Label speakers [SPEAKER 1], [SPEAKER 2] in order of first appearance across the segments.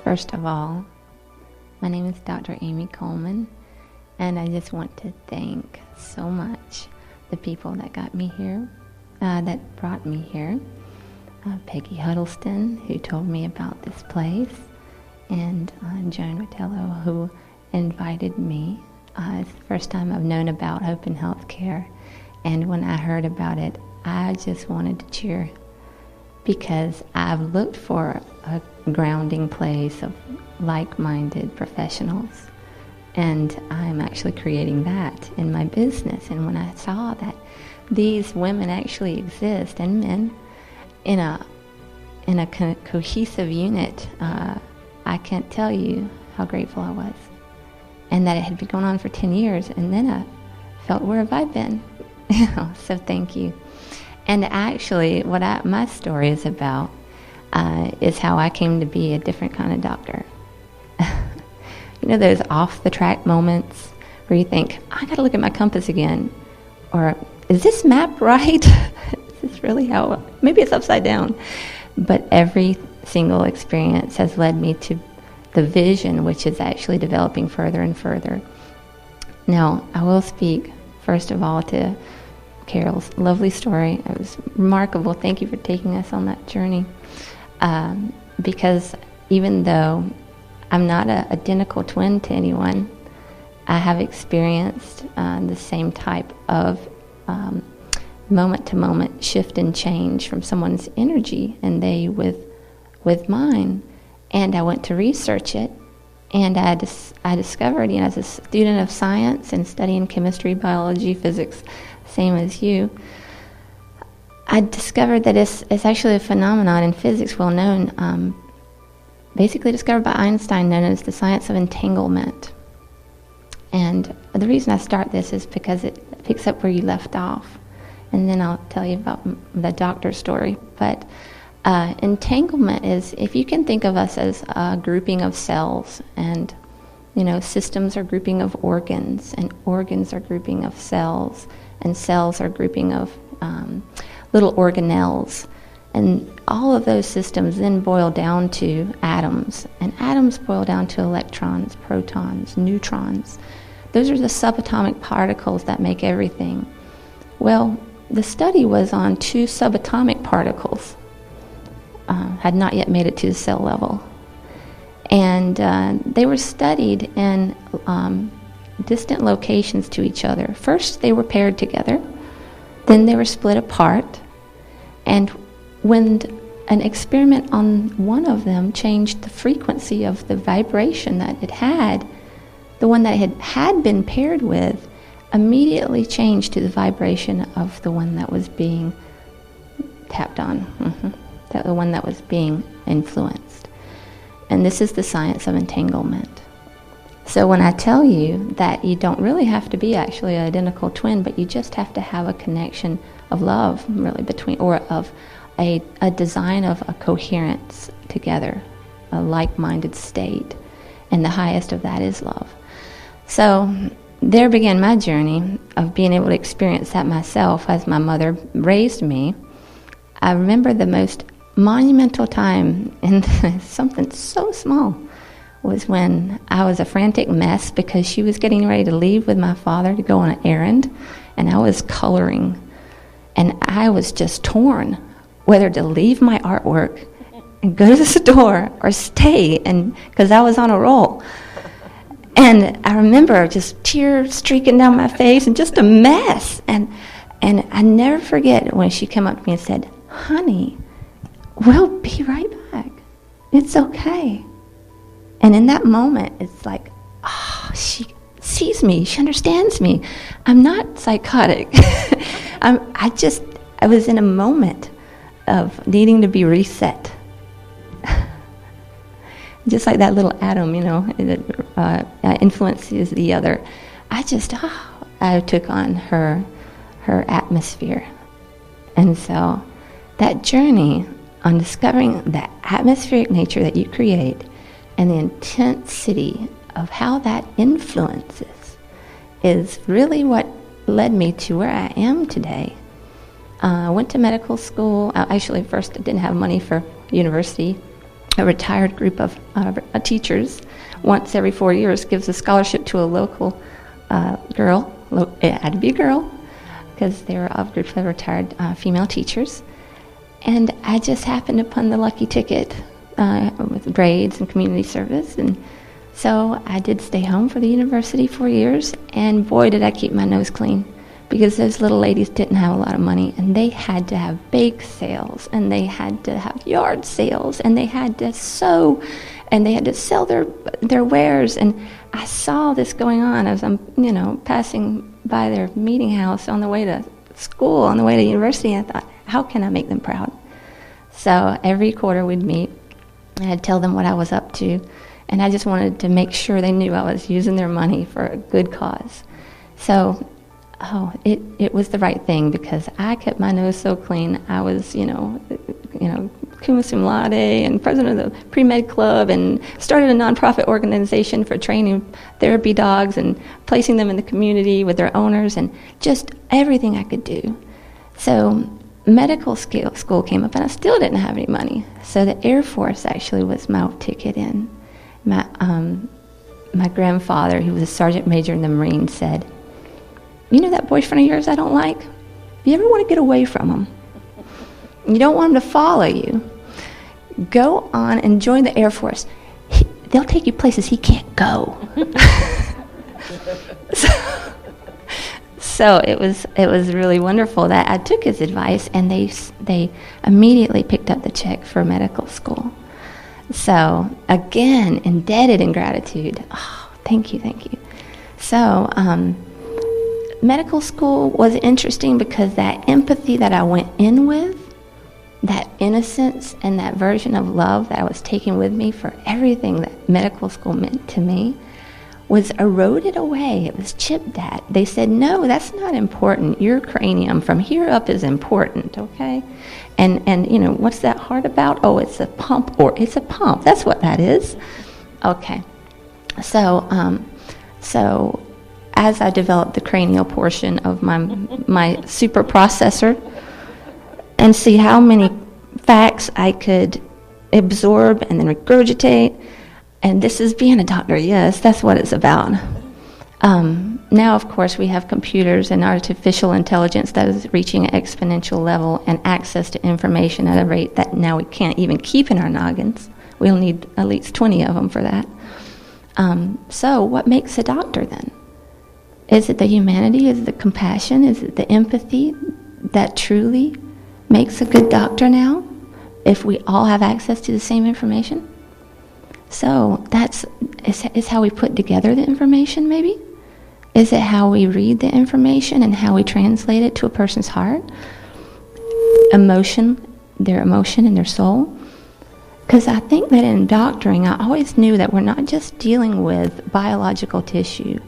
[SPEAKER 1] First of all, my name is Dr. Amy Coleman, and I just want to thank so much the people that got me here, that brought me here. Peggy Huddleston, who told me about this place, and Joan Rotello, who invited me. It's the first time I've known about Open Healthcare, and when I heard about it, I just wanted to cheer, because I've looked for a grounding place of like-minded professionals, and I'm actually creating that in my business. And when I saw that these women actually exist, and men, in a cohesive unit, I can't tell you how grateful I was. And that it had been going on for 10 years, and then I felt, where have I been? So thank you. And actually, what my story is about is how I came to be a different kind of doctor. You know those off-the-track moments where you think, I gotta look at my compass again, or is this map right? Is this really how, maybe it's upside down. But every single experience has led me to the vision, which is actually developing further and further. Now, I will speak, first of all, to Carol's lovely story. It was remarkable. Thank you for taking us on that journey. Because even though I'm not an identical twin to anyone, I have experienced the same type of moment-to-moment shift and change from someone's energy, and they with mine. And I went to research it, and I discovered, as a student of science and studying chemistry, biology, physics, same as you, I discovered that it's actually a phenomenon in physics well known, basically discovered by Einstein, known as the science of entanglement. And the reason I start this is because it picks up where you left off, and then I'll tell you about the doctor's story. But entanglement is, if you can think of us as a grouping of cells, and systems are grouping of organs, and organs are grouping of cells, and cells are grouping of little organelles, and all of those systems then boil down to atoms, and atoms boil down to electrons, protons, neutrons. Those are the subatomic particles that make everything. Well, the study was on two subatomic particles, had not yet made it to the cell level. And they were studied in distant locations to each other. First, they were paired together. Then they were split apart. And when an experiment on one of them changed the frequency of the vibration that it had, the one that it had been paired with immediately changed to the vibration of the one that was being tapped on, the one that was being influenced. And this is the science of entanglement. So when I tell you that you don't really have to be actually an identical twin, but you just have to have a connection of love, really, between, or of a design of a coherence together, a like-minded state, and the highest of that is love. So there began my journey of being able to experience that myself as my mother raised me. I remember the most monumental time in something so small was when I was a frantic mess because she was getting ready to leave with my father to go on an errand, and I was coloring, and I was just torn whether to leave my artwork and go to the store or stay, and because I was on a roll. And I remember just tears streaking down my face and just a mess. And I never forget when she came up to me and said, "Honey, we'll be right back. It's okay." And in that moment, it's like, she sees me. She understands me. I'm not psychotic. I was in a moment of needing to be reset. Just like that little atom, that influences the other. I took on her atmosphere. And so that journey on discovering the atmospheric nature that you create and the intensity of how that influences is really what led me to where I am today. I went to medical school. Actually, first I didn't have money for university a retired group of teachers once every 4 years gives a scholarship to a local girl. It had to be a girl because they were of groups of retired female teachers. And I just happened upon the lucky ticket with grades and community service. And so I did stay home for the university 4 years, and boy, did I keep my nose clean, because those little ladies didn't have a lot of money, and they had to have bake sales, and they had to have yard sales, and they had to sew, and they had to sell their wares. And I saw this going on as I'm, passing by their meeting house on the way to school, on the way to university, and I thought, how can I make them proud? So every quarter we'd meet, and I'd tell them what I was up to, and I just wanted to make sure they knew I was using their money for a good cause. So it was the right thing, because I kept my nose so clean. I was, cum laude and president of the pre-med club, and started a nonprofit organization for training therapy dogs and placing them in the community with their owners, and just everything I could do. So medical school came up, and I still didn't have any money. So the Air Force actually was my ticket in. My grandfather, who was a sergeant major in the Marines, said, "You know that boyfriend of yours I don't like? If you ever want to get away from him, you don't want him to follow you, go on and join the Air Force. They'll take you places he can't go." So it was really wonderful that I took his advice, and they immediately picked up the check for medical school. So again, indebted in gratitude. Oh, thank you. So medical school was interesting because that empathy that I went in with, that innocence and that version of love that I was taking with me for everything that medical school meant to me, was eroded away. It was chipped at. They said, "No, that's not important. Your cranium from here up is important, okay? And what's that heart about? Oh, it's a pump, or it's a pump. That's what that is." Okay. So as I developed the cranial portion of my super processor, and see how many facts I could absorb and then regurgitate, and this is being a doctor, yes, that's what it's about. Now, of course, we have computers and artificial intelligence that is reaching an exponential level, and access to information at a rate that now we can't even keep in our noggins. We'll need at least 20 of them for that. So what makes a doctor then? Is it the humanity? Is it the compassion? Is it the empathy that truly makes a good doctor now, if we all have access to the same information? So is how we put together the information, maybe? Is it how we read the information and how we translate it to a person's heart? Their emotion and their soul? Because I think that in doctoring, I always knew that we're not just dealing with biological tissue.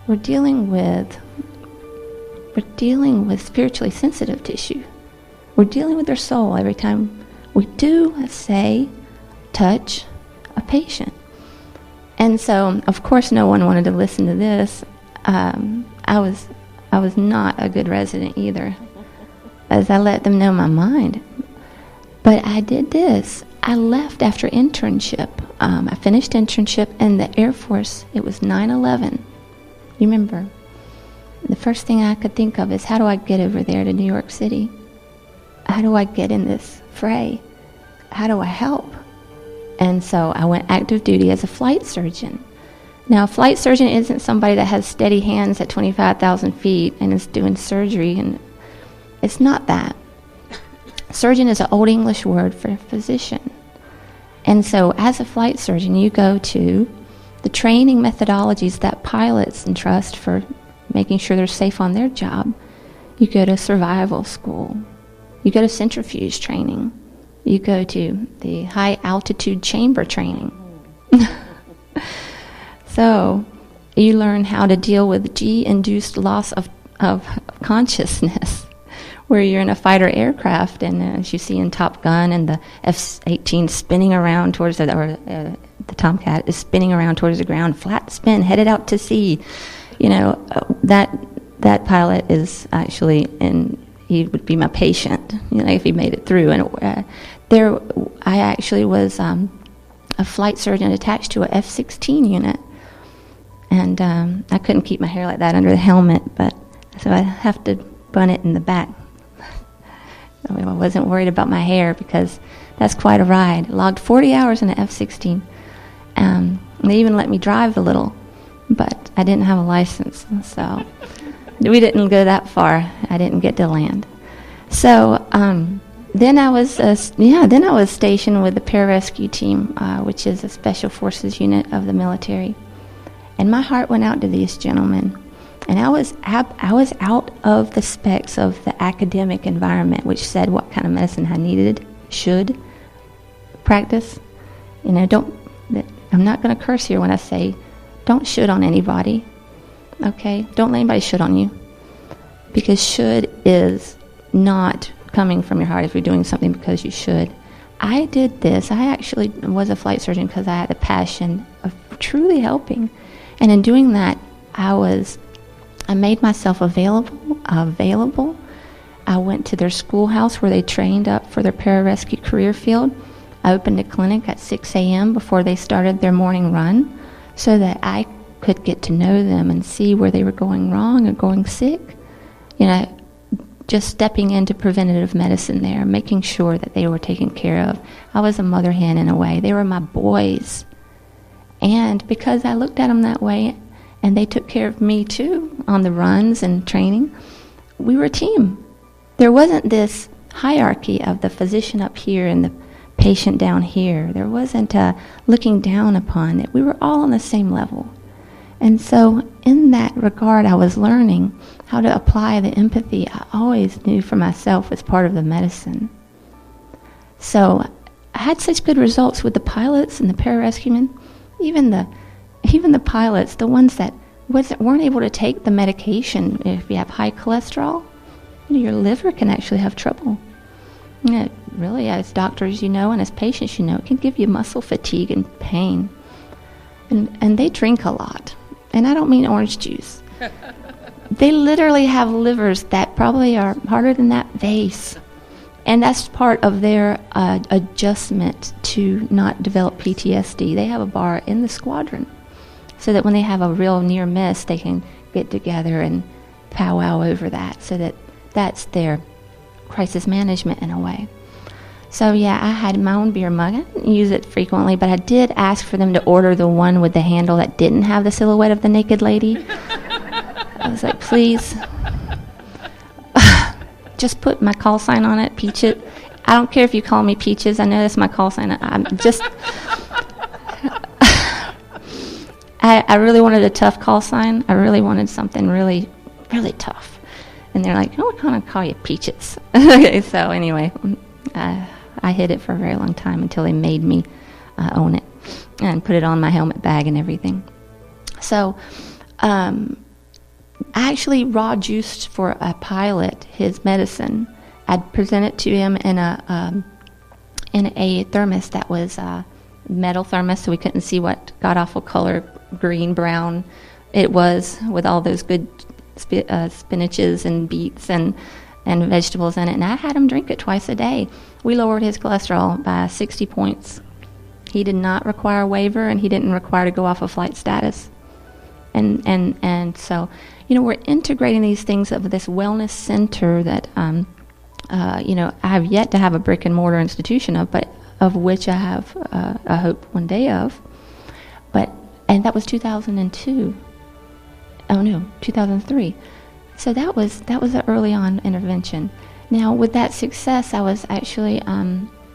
[SPEAKER 1] We're dealing with spiritually sensitive tissue. We're dealing with their soul every time we do, say, touch a patient. And so, of course, no one wanted to listen to this. I was not a good resident either, as I let them know my mind. But I did this. I left after internship. I finished internship in the Air Force. It was 9/11. You remember? The first thing I could think of is, how do I get over there to New York City? How do I get in this fray? How do I help? And so I went active duty as a flight surgeon. Now, a flight surgeon isn't somebody that has steady hands at 25,000 feet and is doing surgery, and it's not that. Surgeon is an Old English word for physician. And so as a flight surgeon, you go to the training methodologies that pilots entrust for making sure they're safe on their job. You go to survival school. You go to centrifuge training. You go to the high altitude chamber training. So you learn how to deal with G-induced loss of consciousness, where you're in a fighter aircraft, and as you see in Top Gun, and the F-18 spinning around towards the Tomcat is spinning around towards the ground, flat spin, headed out to sea. That pilot is actually he would be my patient, if he made it through. And I actually was a flight surgeon attached to a F-16 unit. And I couldn't keep my hair like that under the helmet, so I have to bun it in the back. I wasn't worried about my hair because that's quite a ride. Logged 40 hours in an F-16. They even let me drive a little, but I didn't have a license, so we didn't go that far. I didn't get to land. So then I was stationed with the pararescue team, which is a special forces unit of the military. And my heart went out to these gentlemen. And I was out of the specs of the academic environment, which said what kind of medicine I should practice. I'm not going to curse here when I say, don't should on anybody. Okay? Don't let anybody should on you. Because should is not coming from your heart if you're doing something because you should. I did this. I actually was a flight surgeon because I had the passion of truly helping. And in doing that, I made myself available. I went to their schoolhouse where they trained up for their pararescue career field. I opened a clinic at 6 a.m. before they started their morning run so that I could get to know them and see where they were going wrong or going sick. Just stepping into preventative medicine there, making sure that they were taken care of. I was a mother hen in a way. They were my boys. And because I looked at them that way, and they took care of me too on the runs and training, we were a team. There wasn't this hierarchy of the physician up here and the patient down here. There wasn't a looking down upon it. We were all on the same level. And so in that regard, I was learning how to apply the empathy I always knew for myself as part of the medicine. So I had such good results with the pilots and the pararescuemen. Even the pilots, the ones that weren't able to take the medication. If you have high cholesterol, your liver can actually have trouble. Really, as doctors, and as patients, it can give you muscle fatigue and pain. And they drink a lot. And I don't mean orange juice. They literally have livers that probably are harder than that vase. And that's part of their adjustment to not develop PTSD. They have a bar in the squadron so that when they have a real near miss, they can get together and powwow over that, so that that's their crisis management in a way. So yeah, I had my own beer mug. I didn't use it frequently, but I did ask for them to order the one with the handle that didn't have the silhouette of the naked lady. I was like, please, just put my call sign on it, Peach it. I don't care if you call me Peaches. I know that's my call sign. I'm just... I really wanted a tough call sign. I really wanted something really, really tough. And they're like, we're going to call you Peaches. Okay, so anyway, I hid it for a very long time until they made me own it and put it on my helmet bag and everything. So I actually raw juiced for a pilot his medicine. I'd present it to him in a thermos that was metal thermos, so we couldn't see what god-awful color, green, brown it was, with all those good spinaches and beets and vegetables in it. And I had him drink it twice a day. We lowered his cholesterol by 60 points. He did not require a waiver, and he didn't require to go off of flight status. And so, we're integrating these things of this wellness center that, I have yet to have a brick and mortar institution of, but of which I have a hope one day of. And that was 2002. Oh no, 2003. So that was an early on intervention. Now with that success, I was actually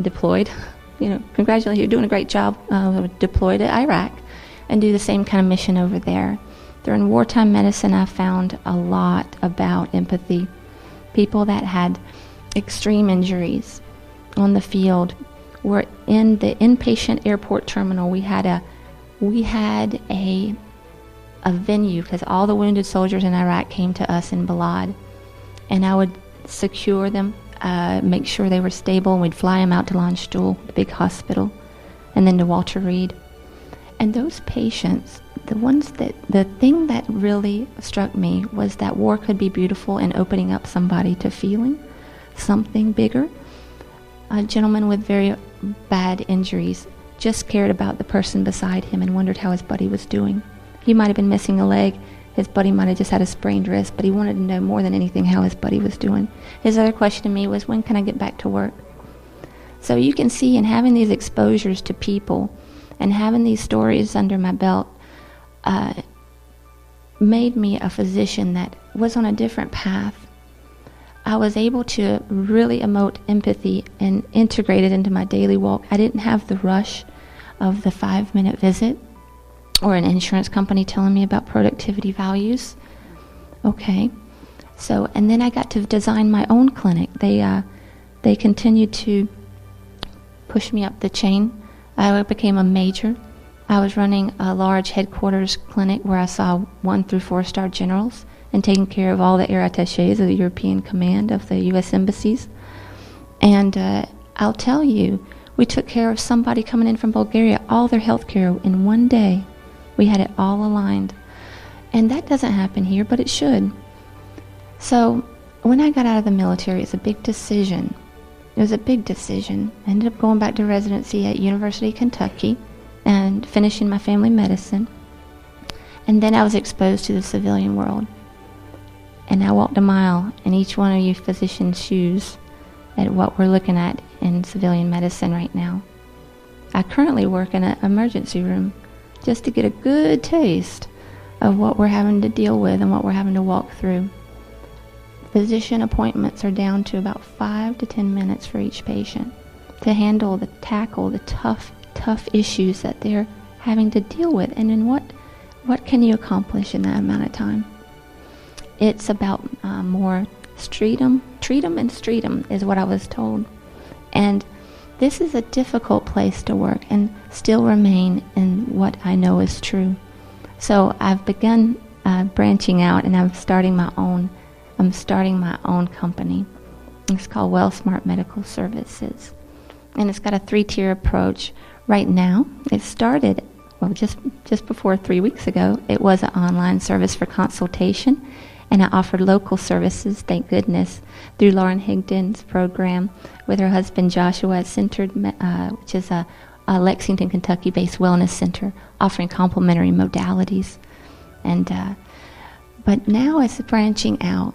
[SPEAKER 1] deployed. Congratulations, you're doing a great job. Deployed to Iraq and do the same kind of mission over there. During wartime medicine, I found a lot about empathy. People that had extreme injuries on the field were in the inpatient airport terminal. We had a venue because all the wounded soldiers in Iraq came to us in Balad, and I would secure them, make sure they were stable, and we'd fly them out to Landstuhl, the big hospital, and then to Walter Reed. And those patients, the thing that really struck me was that war could be beautiful in opening up somebody to feeling something bigger. A gentleman with very bad injuries just cared about the person beside him and wondered how his buddy was doing. He might have been missing a leg. His buddy might have just had a sprained wrist, but he wanted to know more than anything how his buddy was doing. His other question to me was, when can I get back to work? So you can see, in having these exposures to people and having these stories under my belt, made me a physician that was on a different path. I was able to really emote empathy and integrate it into my daily walk. I didn't have the rush of the 5-minute visit or an insurance company telling me about productivity values. Okay. So, and then I got to design my own clinic. They continued to push me up the chain. I became a major. I was running a large headquarters clinic where I saw 1 through 4-star generals and taking care of all the air attaches of the European command of the U.S. embassies. And I'll tell you, we took care of somebody coming in from Bulgaria, all their health care in one day. We had it all aligned. And that doesn't happen here, but it should. So when I got out of the military, it's a big decision. It was a big decision. I ended up going back to residency at University of Kentucky and finishing my family medicine. And then I was exposed to the civilian world. And I walked a mile in each one of you physicians' shoes at what we're looking at in civilian medicine right now. I currently work in an emergency room just to get a good taste of what we're having to deal with and what we're having to walk through. Physician appointments are down to about 5 to 10 minutes for each patient to tackle the tough issues that they're having to deal with. And then what can you accomplish in that amount of time? It's about more treat 'em and street 'em is what I was told. And this is a difficult place to work and still remain in what I know is true. So I've begun branching out, and I'm starting my own company. It's called WellSmart Medical Services. And it's got a 3-tier approach. Right now, it started, just before 3 weeks ago, it was an online service for consultation. And I offered local services, thank goodness, through Lauren Higdon's program with her husband Joshua at Centered, which is a Lexington, Kentucky-based wellness center offering complementary modalities. And but now it's branching out.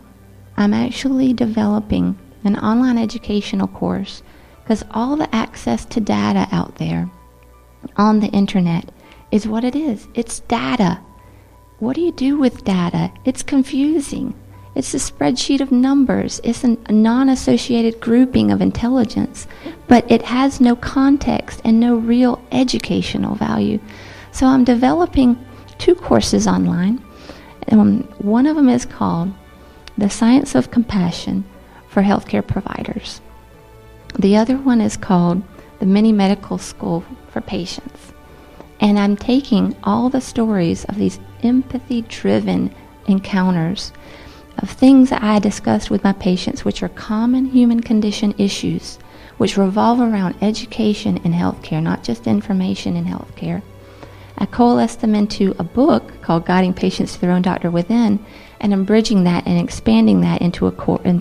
[SPEAKER 1] I'm actually developing an online educational course because all the access to data out there on the internet is what it is. It's data. What do you do with data? It's confusing. It's a spreadsheet of numbers. It's a non-associated grouping of intelligence, but it has no context and no real educational value. So I'm developing 2 courses online. One of them is called The Science of Compassion for Healthcare Providers. The other one is called The Mini Medical School for Patients. And I'm taking all the stories of these empathy-driven encounters of things that I discussed with my patients, which are common human condition issues, which revolve around education in healthcare, not just information in healthcare. I coalesced them into a book called Guiding Patients to Their Own Doctor Within, and I'm bridging that and expanding that into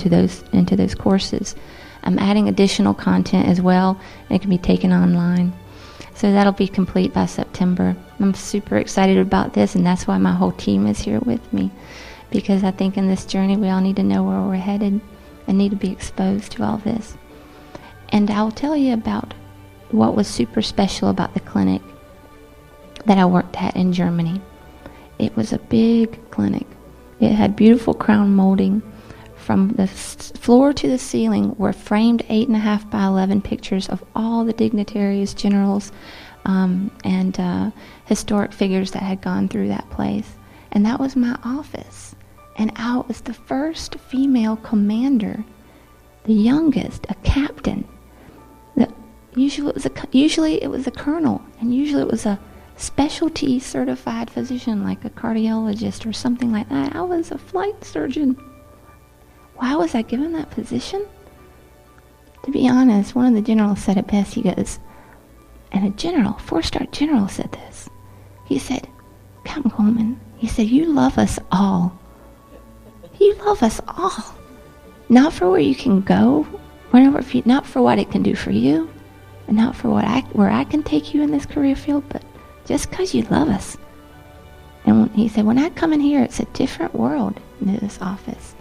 [SPEAKER 1] those courses. I'm adding additional content as well, and it can be taken online. So that'll be complete by September. I'm super excited about this, and that's why my whole team is here with me, because I think in this journey we all need to know where we're headed and need to be exposed to all this. And I'll tell you about what was super special about the clinic that I worked at in Germany. It was a big clinic. It had beautiful crown molding. From the floor to the ceiling were framed 8.5 by 11 pictures of all the dignitaries, generals, and historic figures that had gone through that place. And that was my office. And I was the first female commander, the youngest, a captain. Usually it was a colonel, and usually it was a specialty certified physician like a cardiologist or something like that. I was a flight surgeon. Why was I given that position? To be honest, one of the generals said it best. He goes, and a general, 4-star general said this. He said, Captain Coleman, he said, you love us all. You love us all. Not for where you can go, not for what it can do for you, and not for where I can take you in this career field, but just because you love us. And he said, when I come in here, it's a different world in this office.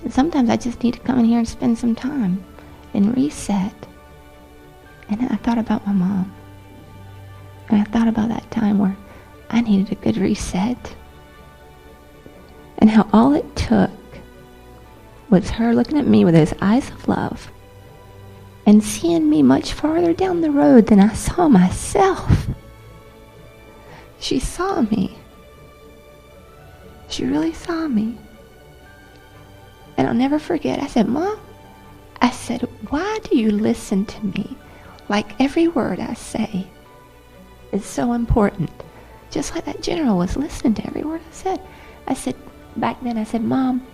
[SPEAKER 1] And sometimes I just need to come in here and spend some time and reset. And I thought about my mom. And I thought about that time where I needed a good reset. And how all it took was her looking at me with those eyes of love and seeing me much farther down the road than I saw myself. She saw me. She really saw me. And I'll never forget, I said, Mom, I said, why do you listen to me like every word I say is so important? Just like that general was listening to every word I said. I said, back then I said, Mom,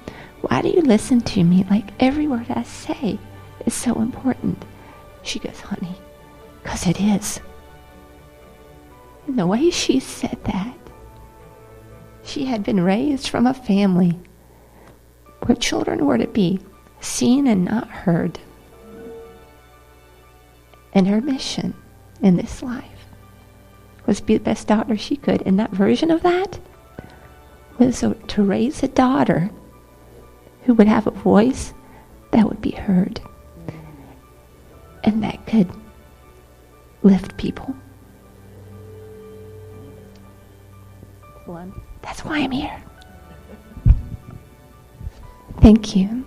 [SPEAKER 1] why do you listen to me like every word I say is so important? She goes, honey, 'cause it is. And the way she said that, she had been raised from a family where children were to be seen and not heard. And her mission in this life was to be the best daughter she could. And that version of that was to raise a daughter who would have a voice that would be heard and that could lift people. That's why I'm here. Thank you.